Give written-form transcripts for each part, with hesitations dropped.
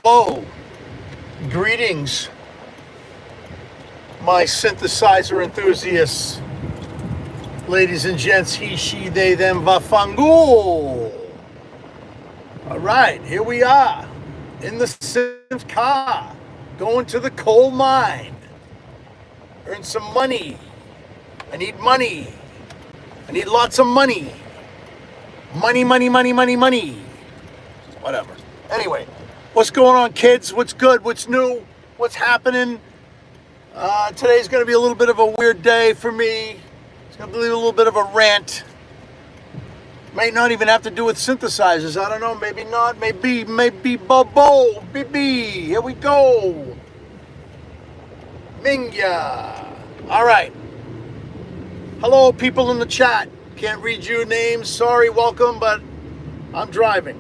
Hello, greetings, my synthesizer enthusiasts, ladies and gents, he, she, they, them, vafangul. All right, here we are in the synth car, going to the coal mine, earn some money. I need money. I need lots of money. Money, money, money, money, money. Whatever. Anyway, what's going on, kids? What's good? What's new? What's happening? Today's going to be a little bit of a weird day for me. It's going to be a little bit of a rant. Might not even have to do with synthesizers. I don't know. Maybe not. Maybe. Bobo. BB. Here we go. Mingya. All right. Hello, people in the chat. Can't read your names. Sorry, welcome, but I'm driving.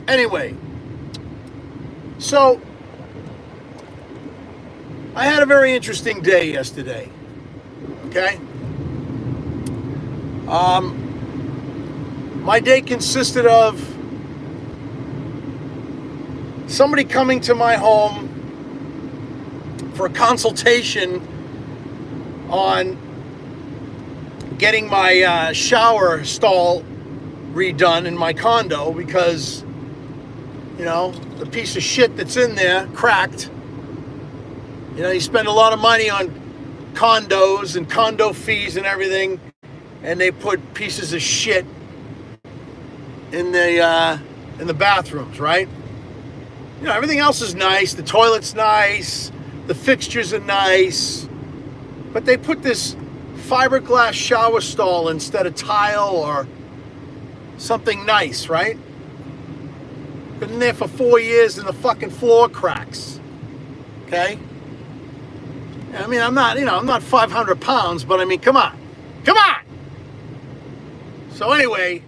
Anyway, so I had a very interesting day yesterday. Okay? My day consisted of somebody coming to my home for a consultation on getting my shower stall redone in my condo because, you know, the piece of shit that's in there cracked. You know, you spend a lot of money on condos and condo fees and everything, and they put pieces of shit in the bathrooms, right? You know, everything else is nice. The toilet's nice. The fixtures are nice. But they put this fiberglass shower stall instead of tile or something nice, right? Been in there for 4 years and the fucking floor cracks. Okay? I mean, I'm not 500 pounds, but I mean, come on. So anyway,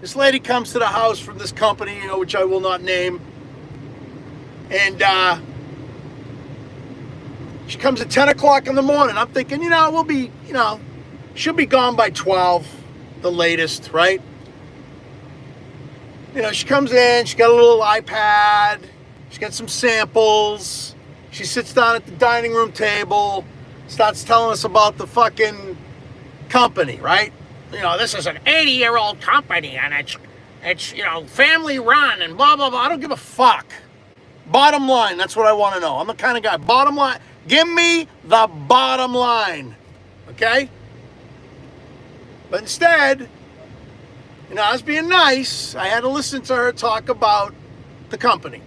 this lady comes to the house from this company, you know, which I will not name. And she comes at 10 o'clock in the morning. I'm thinking, you know, she'll be gone by 12, the latest, right? You know, she comes in, she's got a little iPad, she's got some samples, she sits down at the dining room table, starts telling us about the fucking company, right? You know, this is an 80-year-old company and it's, you know, family run and blah, blah, blah. I don't give a fuck. Bottom line, that's what I want to know. I'm the kind of guy, bottom line. Give me the bottom line, okay? But instead, you know, I was being nice. I had to listen to her talk about the company.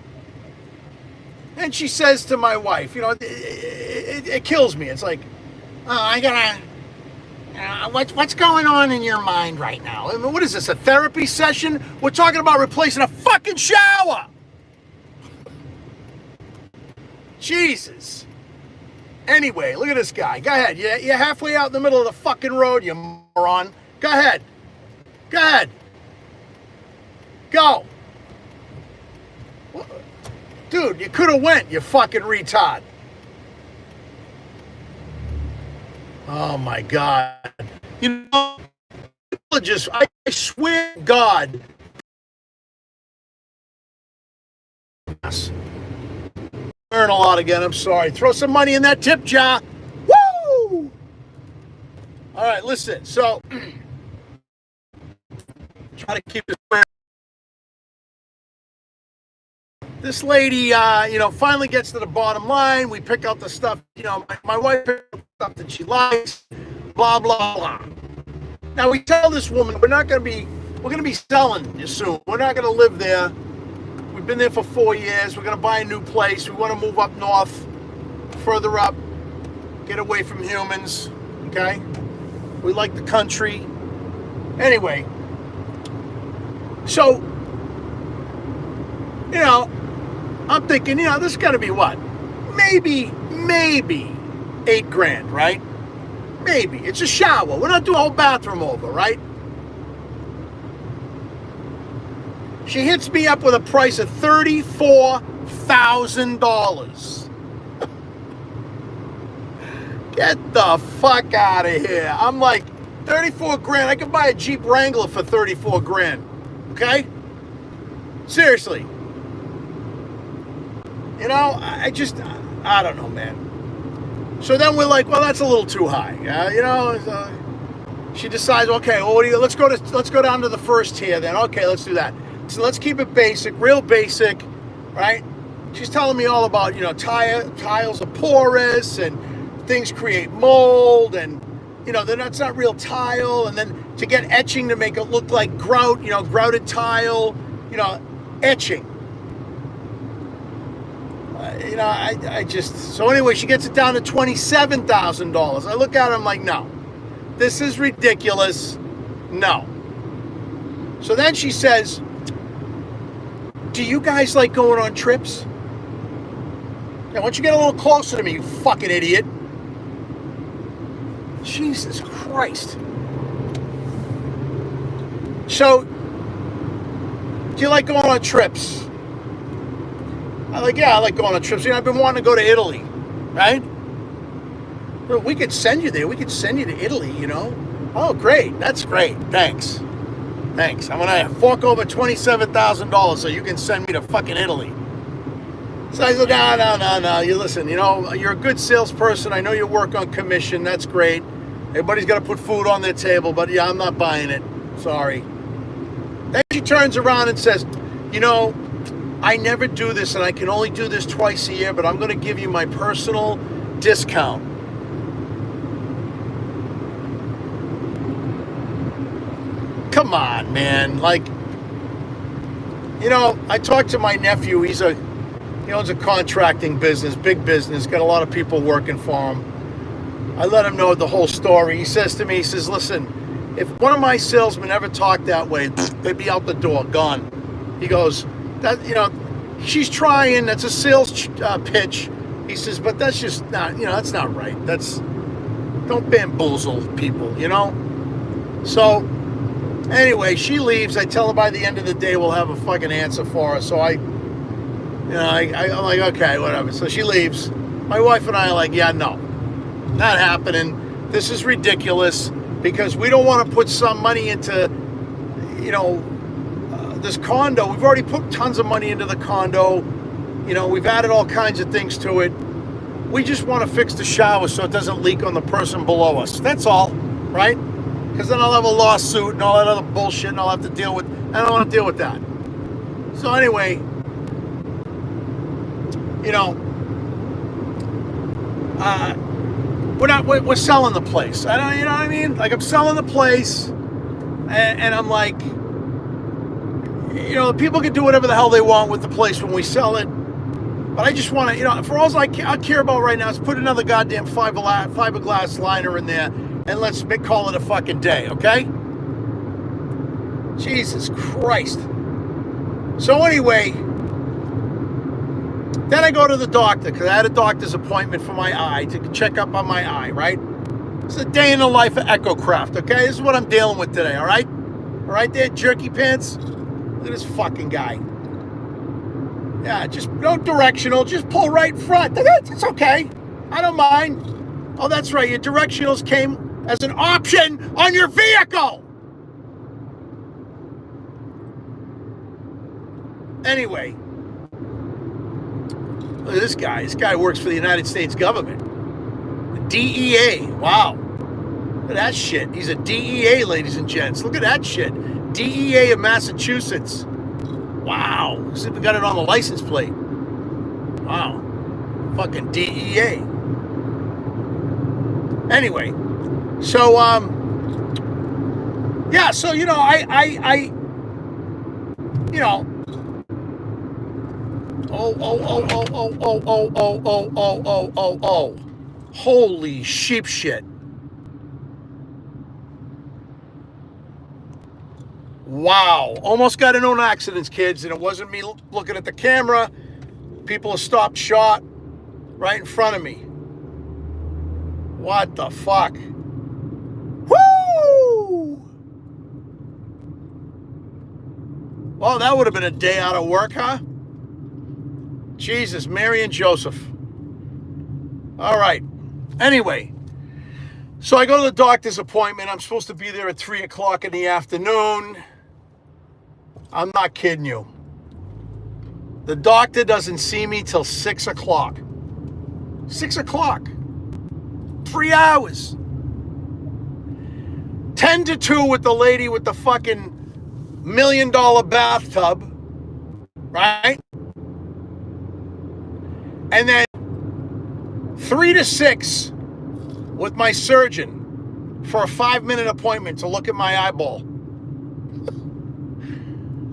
And she says to my wife, you know, it kills me. It's like, oh, I gotta, what's going on in your mind right now? I mean, what is this, a therapy session? We're talking about replacing a fucking shower. Jesus. Anyway, look at this guy. Go ahead. You're halfway out in the middle of the fucking road, you moron. Go ahead. Go. Dude, you could have went, you fucking retard. Oh, my God. You know, I swear to God. Earn a lot again, I'm sorry. Throw some money in that tip jar. Woo! All right, listen. So, try to keep this. This lady, you know, finally gets to the bottom line. We pick out the stuff, you know, my wife picks out stuff that she likes, blah, blah, blah. Now, we tell this woman we're going to be selling soon. We're not going to live there. We've been there for 4 years. We're going to buy a new place. We want to move up north, further up, get away from humans, okay? We like the country. Anyway, so, you know, I'm thinking, you know, this is going to be what? Maybe $8,000, right? Maybe. It's a shower. We're not doing a whole bathroom over, right? She hits me up with a price of $34,000. Get the fuck out of here. I'm like, 34 grand. I could buy a Jeep Wrangler for 34 grand. Okay? Seriously. You know, I don't know, man. So then we're like, well, that's a little too high. You know, she decides, okay, well, let's go down to the first tier then. Okay, let's do that. So let's keep it basic, real basic, right? She's telling me all about, you know, tiles are porous and things create mold and, you know, that's not real tile. And then to get etching to make it look like grout, you know, grouted tile, you know, etching. You know, I just, so anyway, she gets it down to $27,000. I look at her, I'm like, no, this is ridiculous. No. So then she says, do you guys like going on trips? Now, why don't you get a little closer to me, you fucking idiot? Jesus Christ. So, do you like going on trips? I'm like, yeah, I like going on trips. You know, I've been wanting to go to Italy, right? Well, we could send you there. We could send you to Italy, you know? Oh, great. That's great. Thanks. I'm going to fork over $27,000 so you can send me to fucking Italy. So I said, no. You listen, you know, you're a good salesperson. I know you work on commission. That's great. Everybody's got to put food on their table, but yeah, I'm not buying it. Sorry. Then she turns around and says, you know, I never do this and I can only do this twice a year, but I'm going to give you my personal discount. Come on, man. Like, you know, I talked to my nephew. He owns a contracting business, big business, got a lot of people working for him. I let him know the whole story. He says to me, he says, listen, if one of my salesmen ever talked that way, they'd be out the door, gone. He goes, that, you know, she's trying, that's a sales pitch. He says, but that's just not, you know, that's not right. Don't bamboozle people, you know? So, anyway, she leaves. I tell her by the end of the day we'll have a fucking answer for her. So I'm like, okay, whatever. So she leaves. My wife and I are like, yeah, no, not happening. This is ridiculous because we don't want to put some money into, you know, this condo. We've already put tons of money into the condo. You know, we've added all kinds of things to it. We just want to fix the shower so it doesn't leak on the person below us. That's all, right? Because then I'll have a lawsuit and all that other bullshit and I'll have to deal with, I don't want to deal with that. So anyway, you know, we're selling the place. I don't, you know what I mean? Like, I'm selling the place and I'm like, you know, people can do whatever the hell they want with the place when we sell it. But I just want to, you know, for all I care about right now is put another goddamn fiberglass liner in there and let's call it a fucking day, okay? Jesus Christ. So anyway, then I go to the doctor because I had a doctor's appointment for my eye to check up on my eye, right? It's a day in the life of Echo Kraft, okay? This is what I'm dealing with today, all right? All right there, jerky pants? Look at this fucking guy. Yeah, just no directional, just pull right front. It's okay. I don't mind. Oh, that's right, your directionals came as an option on your vehicle. Anyway, look at this guy. This guy works for the United States government. DEA. Wow. Look at that shit. He's a DEA, ladies and gents. Look at that shit. DEA of Massachusetts. Wow. Looks like we got it on the license plate. Wow. Fucking DEA. Anyway, so yeah, so you know, I you know, oh. Holy sheep shit. Wow. Almost got in an accidents, kids, and it wasn't me looking at the camera. People have stopped short right in front of me. What the fuck? Woo! Well, that would have been a day out of work, huh? Jesus, Mary and Joseph. All right. Anyway, so I go to the doctor's appointment. I'm supposed to be there at 3 o'clock in the afternoon. I'm not kidding you. The doctor doesn't see me till 6 o'clock. 6 o'clock. 3 hours. 10 to 2 with the lady with the fucking $1 million bathtub. Right? And then 3 to 6 with my surgeon for a 5-minute appointment to look at my eyeball.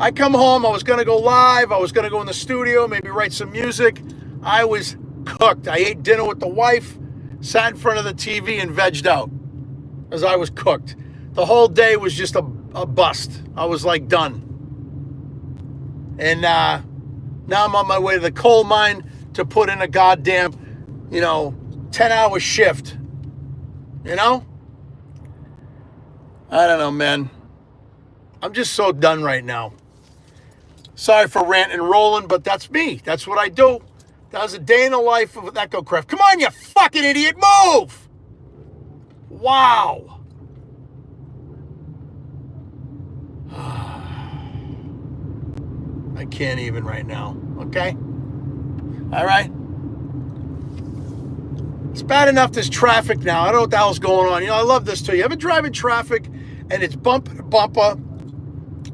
I come home, I was going to go live, I was going to go in the studio, maybe write some music. I was cooked. I ate dinner with the wife, sat in front of the TV and vegged out as I was cooked. The whole day was just a bust. I was like done. And now I'm on my way to the coal mine to put in a goddamn, 10-hour shift. I don't know, man. I'm just so done right now. Sorry for ranting and rolling, but that's me. That's what I do. That was a day in the life of Echo Kraft. Come on, you fucking idiot. Move! Wow. I can't even right now. Okay? All right? It's bad enough there's traffic now. I don't know what the hell's going on. I love this too. You ever drive in traffic and it's bumper to bumper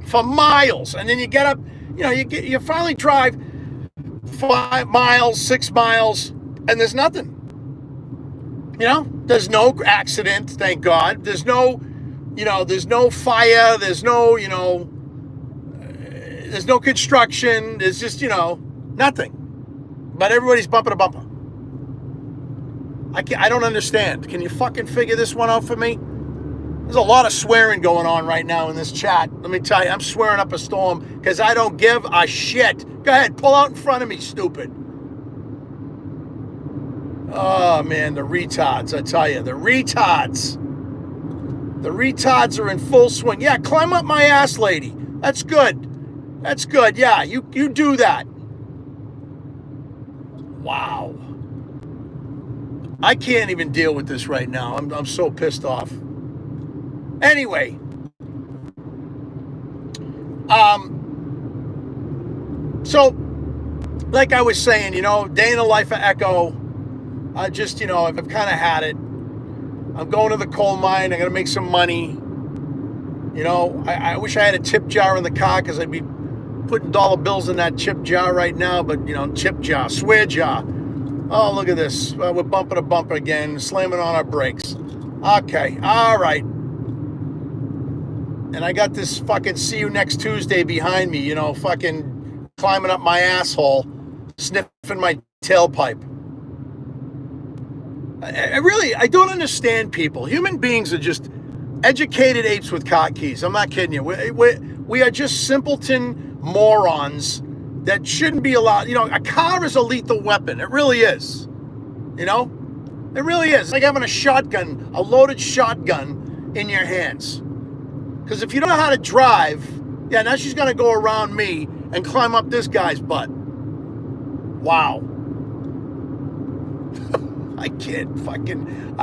for miles, and then you get up, you finally drive 5 miles, 6 miles, and there's nothing. There's no accident, thank God. There's no, there's no fire. There's no, there's no construction. There's just, nothing. But everybody's bumper to bumper. I don't understand. Can you fucking figure this one out for me? There's a lot of swearing going on right now in this chat. Let me tell you, I'm swearing up a storm because I don't give a shit. Go ahead, pull out in front of me, stupid. Oh, man, the retards, I tell you. The retards. The retards are in full swing. Yeah, climb up my ass, lady. That's good. That's good. Yeah, you do that. Wow. I can't even deal with this right now. I'm so pissed off. Anyway, so like I was saying, day in the life of Echo. I just, I've kind of had it. I'm going to the coal mine. I'm going to make some money. I wish I had a tip jar in the car because I'd be putting dollar bills in that chip jar right now. But, chip jar, swear jar. Oh, look at this. We're bumper to bumper again, slamming on our brakes. Okay, all right. And I got this fucking see you next Tuesday behind me, fucking climbing up my asshole, sniffing my tailpipe. I don't understand people. Human beings are just educated apes with car keys. I'm not kidding you. We are just simpleton morons that shouldn't be allowed. A car is a lethal weapon. It really is. It really is. It's like having a shotgun, a loaded shotgun in your hands. Because if you don't know how to drive, now she's going to go around me and climb up this guy's butt. Wow. I can't fucking...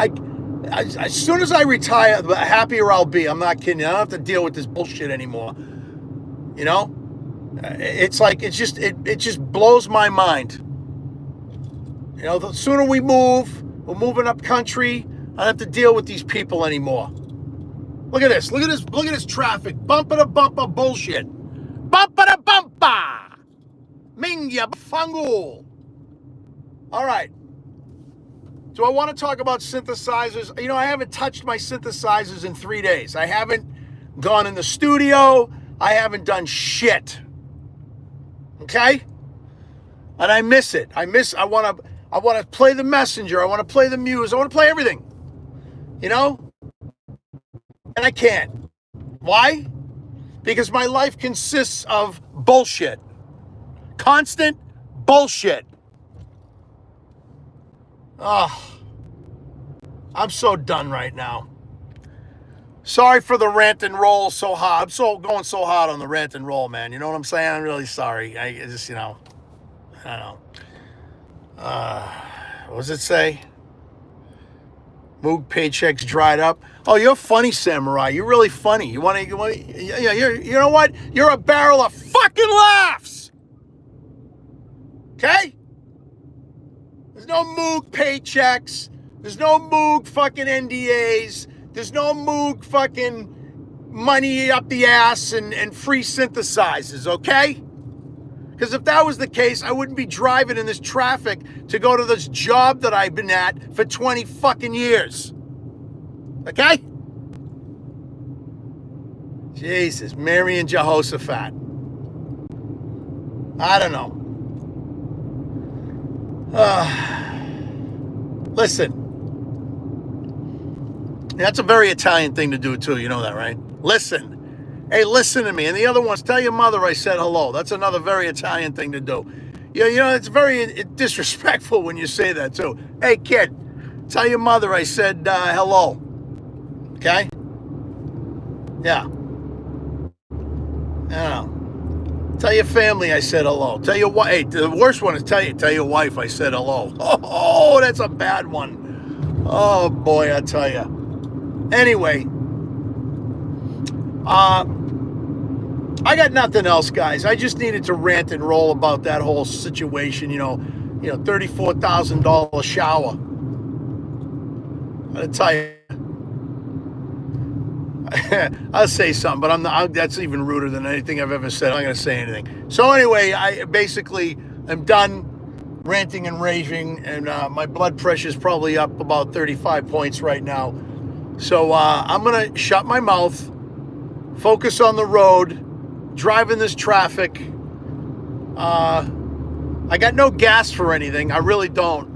As soon as I retire, the happier I'll be. I'm not kidding you. I don't have to deal with this bullshit anymore. It's like, it just blows my mind. The sooner we move, we're moving up country, I don't have to deal with these people anymore. Look at this. Look at this traffic. Bumper to bumper bullshit. Bumper to bumper. Mingya fangul. All right. Do I want to talk about synthesizers? I haven't touched my synthesizers in 3 days. I haven't gone in the studio. I haven't done shit. Okay? And I miss it. I want to play the Messenger. I want to play the Muse. I want to play everything. And I can't. Why? Because my life consists of bullshit. Constant bullshit. Oh, I'm so done right now. Sorry for the rant and roll so hard. I'm going so hard on the rant and roll, man. You know what I'm saying? I'm really sorry. I just, I don't know. What does it say? Moog paychecks dried up. Oh, you're funny, Samurai. You're really funny. You know what? You're a barrel of fucking laughs. Okay? There's no Moog paychecks. There's no Moog fucking NDAs. There's no Moog fucking money up the ass and free synthesizers, okay? Because if that was the case, I wouldn't be driving in this traffic to go to this job that I've been at for 20 fucking years. Okay? Jesus, Mary and Jehoshaphat. I don't know. Listen. That's a very Italian thing to do too, you know that, right? Listen. Hey, listen to me. And the other one's tell your mother I said hello. That's another very Italian thing to do. You know, it's very disrespectful when you say that too. Hey, kid, tell your mother I said hello. Okay? Yeah. I don't know. Tell your family I said hello. Tell your wife. Hey, the worst one is tell your wife I said hello. Oh, that's a bad one. Oh boy, I tell you. Anyway, I got nothing else, guys. I just needed to rant and roll about that whole situation. You know, $34,000 shower. I'll tell you. I'll say something, but I'm not. That's even ruder than anything I've ever said. I'm not going to say anything. So anyway, I basically am done ranting and raving, and my blood pressure is probably up about 35 points right now. So I'm going to shut my mouth, focus on the road, driving this traffic. I got no gas for anything. I really don't.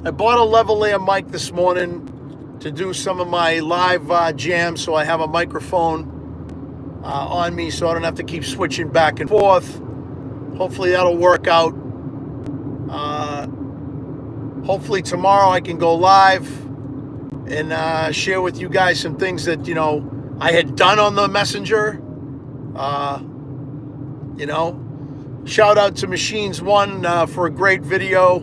I bought a lavalier mic this morning to do some of my live jams, so I have a microphone on me so I don't have to keep switching back and forth. Hopefully that'll work out. Hopefully tomorrow I can go live and share with you guys some things that, I had done on the messenger. Shout out to Machines One for a great video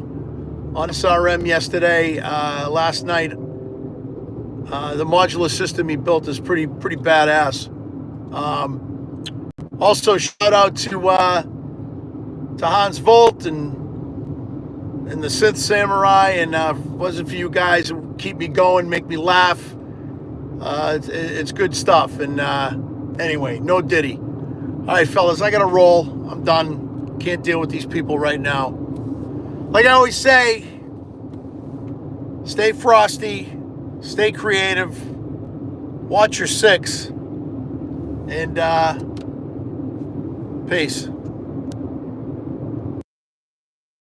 on SRM yesterday. Last night, the modular system he built is pretty badass. Also, shout out to Hans Volt and the Synth Samurai, and wasn't for you guys who keep me going, make me laugh. It's good stuff. And anyway, no Diddy. All right, fellas, I gotta roll. I'm done. Can't deal with these people right now. Like I always say, stay frosty, stay creative, watch your six, and peace.